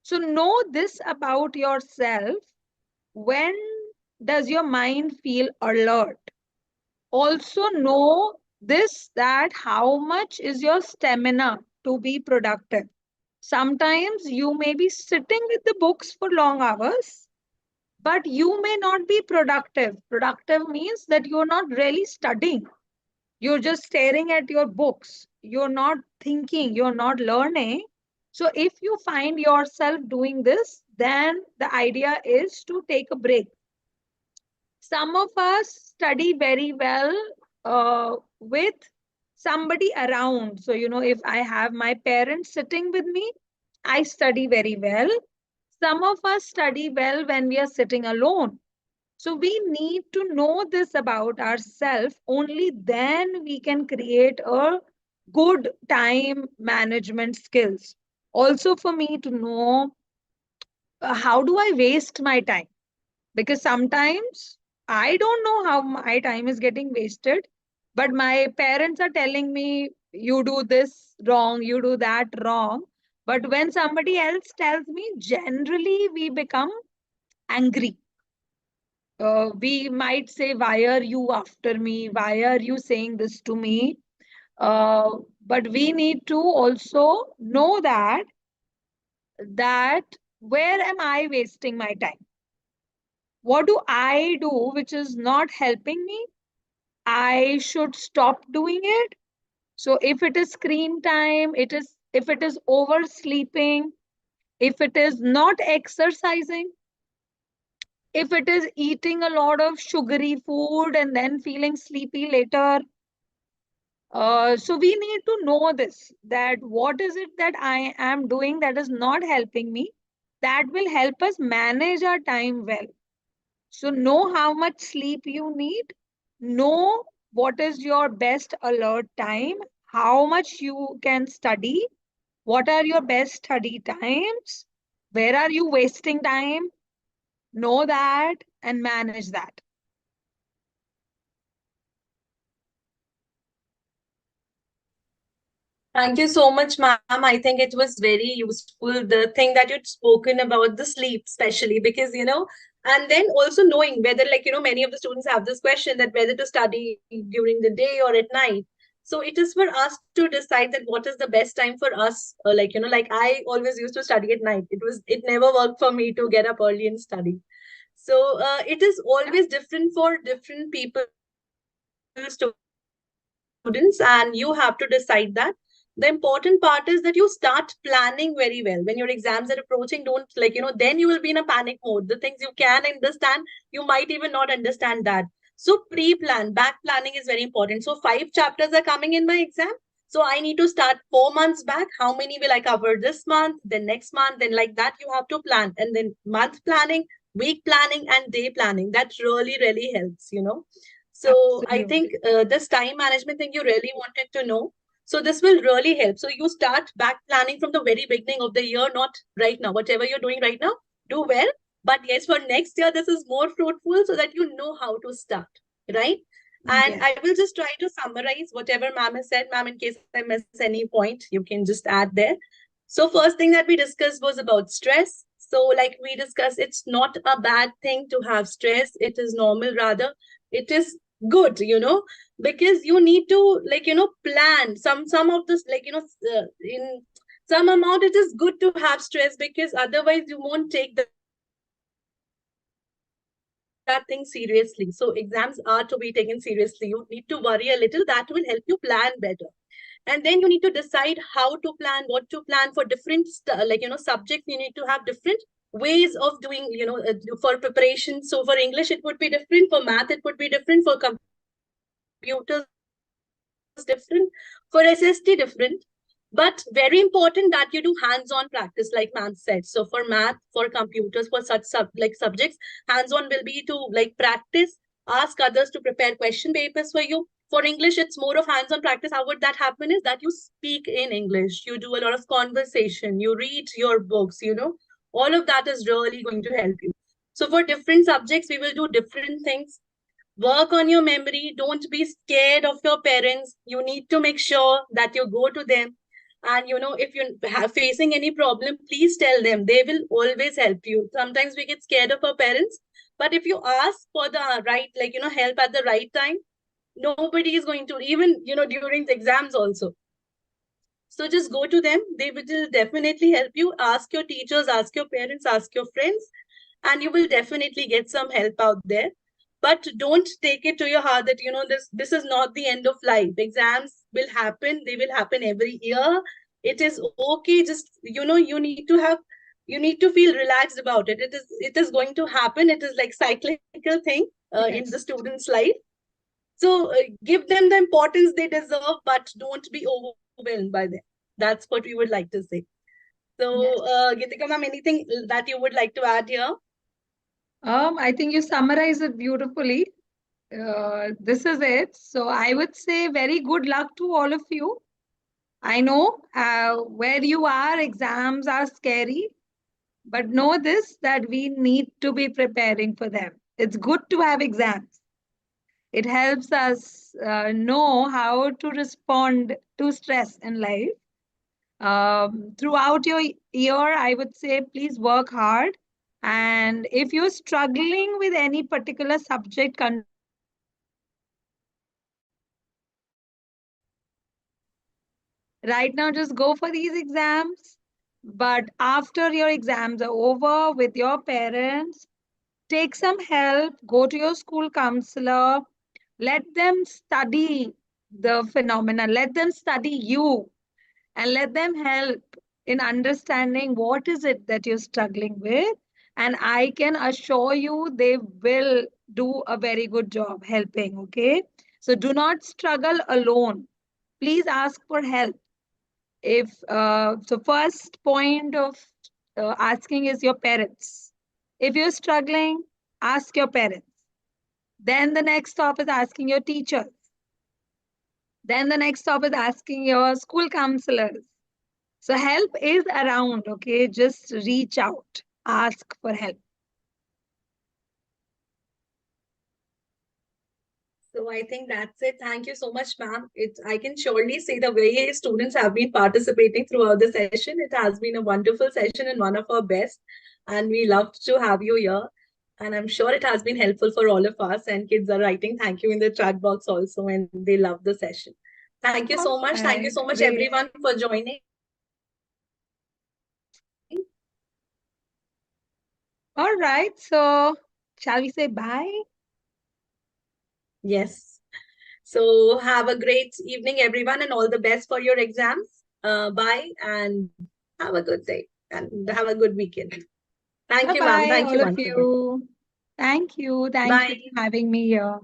Speaker 3: So, know this about yourself. When does your mind feel alert? Also know this, that how much is your stamina to be productive. Sometimes you may be sitting with the books for long hours, but you may not be productive. Productive means that you're not really studying. You're just staring at your books. You're not thinking, you're not learning. So if you find yourself doing this, then the idea is to take a break. Some of us study very well with somebody around. So, if I have my parents sitting with me, I study very well. Some of us study well when we are sitting alone. So we need to know this about ourselves. Only then we can create a good time management skills. Also, for me to know how do I waste my time? Because sometimes I don't know how my time is getting wasted, but my parents are telling me, you do this wrong, you do that wrong. But when somebody else tells me, generally we become angry. We might say, why are you after me? Why are you saying this to me? But we need to also know that where am I wasting my time? What do I do which is not helping me? I should stop doing it. So if it is screen time, if it is oversleeping, if it is not exercising, if it is eating a lot of sugary food and then feeling sleepy later. So we need to know this, that what is it that I am doing that is not helping me, that will help us manage our time well. So know how much sleep you need, know what is your best alert time, how much you can study, what are your best study times, where are you wasting time, know that and manage that.
Speaker 1: Thank you so much, ma'am. I think it was very useful. The thing that you'd spoken about, the sleep, especially because, and then also knowing whether, many of the students have this question that whether to study during the day or at night. So it is for us to decide that what is the best time for us. Like I always used to study at night. It never worked for me to get up early and study. So it is always different for different people, students, and you have to decide that. The important part is that you start planning very well. When your exams are approaching, don't, then you will be in a panic mode. The things you can understand, you might even not understand that. So pre-plan, back planning is very important. So 5 chapters are coming in my exam. So I need to start 4 months back. How many will I cover this month, then next month, then like that you have to plan. And then month planning, week planning, and day planning. That really helps. So I think
Speaker 3: Absolutely.
Speaker 1: this time management thing you really wanted to know. So this will really help. So you start back planning from the very beginning of the year, not right now. Whatever you're doing right now, do well. But yes, for next year, this is more fruitful so that you know how to start, right? And
Speaker 3: Yes.
Speaker 1: I will just try to summarize whatever ma'am has said. Ma'am, in case I miss any point, you can just add there. So first thing that we discussed was about stress. So like we discussed, it's not a bad thing to have stress. It is normal rather. It is good, because you need to plan some of this in some amount. It is good to have stress because otherwise you won't take that thing seriously. So exams are to be taken seriously. You need to worry a little. That will help you plan better. And then you need to decide how to plan, what to plan for different subjects. You need to have different ways of doing for preparation. So for English it would be different, for math it would be different, for computers different, for SST different. But very important that you do hands-on practice, like ma'am said. So for math, for computers, for such subjects, hands-on will be to practice, ask others to prepare question papers for you. For English, it's more of hands-on practice. How would that happen is that you speak in English, you do a lot of conversation, you read your books, all of that is really going to help you. So for different subjects, we will do different things. Work on your memory. Don't be scared of your parents. You need to make sure that you go to them. And if you're facing any problem, please tell them. They will always help you. Sometimes we get scared of our parents, but if you ask for the right, help at the right time, nobody is going to, even during the exams also. So just go to them. They will definitely help you. Ask your teachers, ask your parents, ask your friends. and you will definitely get some help out there. But don't take it to your heart that, this is not the end of life. Exams will happen, they will happen every year. It is okay. Just, you need to feel relaxed about it. It is going to happen. It is like cyclical thing in the
Speaker 3: Yes.
Speaker 1: student's life. So give them the importance they deserve, but don't be overwhelmed by them. That's what we would like to say. So,
Speaker 3: Yes.
Speaker 1: Gitika ma'am, anything that you would like to add here?
Speaker 3: I think you summarized it beautifully. This is it. So I would say very good luck to all of you. I know where you are, exams are scary, but know this that we need to be preparing for them. It's good to have exams. It helps us know how to respond to stress in life. Throughout your year, I would say please work hard. And if you're struggling with any particular subject, continue to study. Right now, just go for these exams. But after your exams are over with your parents, take some help, go to your school counselor, let them study the phenomena, let them study you, and let them help in understanding what is it that you're struggling with. And I can assure you they will do a very good job helping. Okay, so do not struggle alone. Please ask for help. If so, first point of asking is your parents. If you're struggling, ask your parents. Then the next stop is asking your teachers. Then the next stop is asking your school counselors. So help is around, okay? Just reach out, ask for help.
Speaker 1: So I think that's it. Thank you so much, ma'am. I can surely say the way students have been participating throughout the session, it has been a wonderful session and one of our best. And we loved to have you here. And I'm sure it has been helpful for all of us. And kids are writing thank you in the chat box also, and they love the session. Thank you
Speaker 3: All
Speaker 1: so much. Thank you
Speaker 3: right,
Speaker 1: so much,
Speaker 3: great.
Speaker 1: everyone, for joining.
Speaker 3: All right, so shall we say bye?
Speaker 1: Yes. So have a great evening, everyone, and all the best for your exams. Bye and have a good day and have a good weekend. Thank
Speaker 3: Bye
Speaker 1: you, ma'am.
Speaker 3: bye,
Speaker 1: Thank
Speaker 3: all
Speaker 1: you
Speaker 3: of
Speaker 1: once again.
Speaker 3: you. Thank you. Thank you
Speaker 1: Bye.
Speaker 3: for having me here.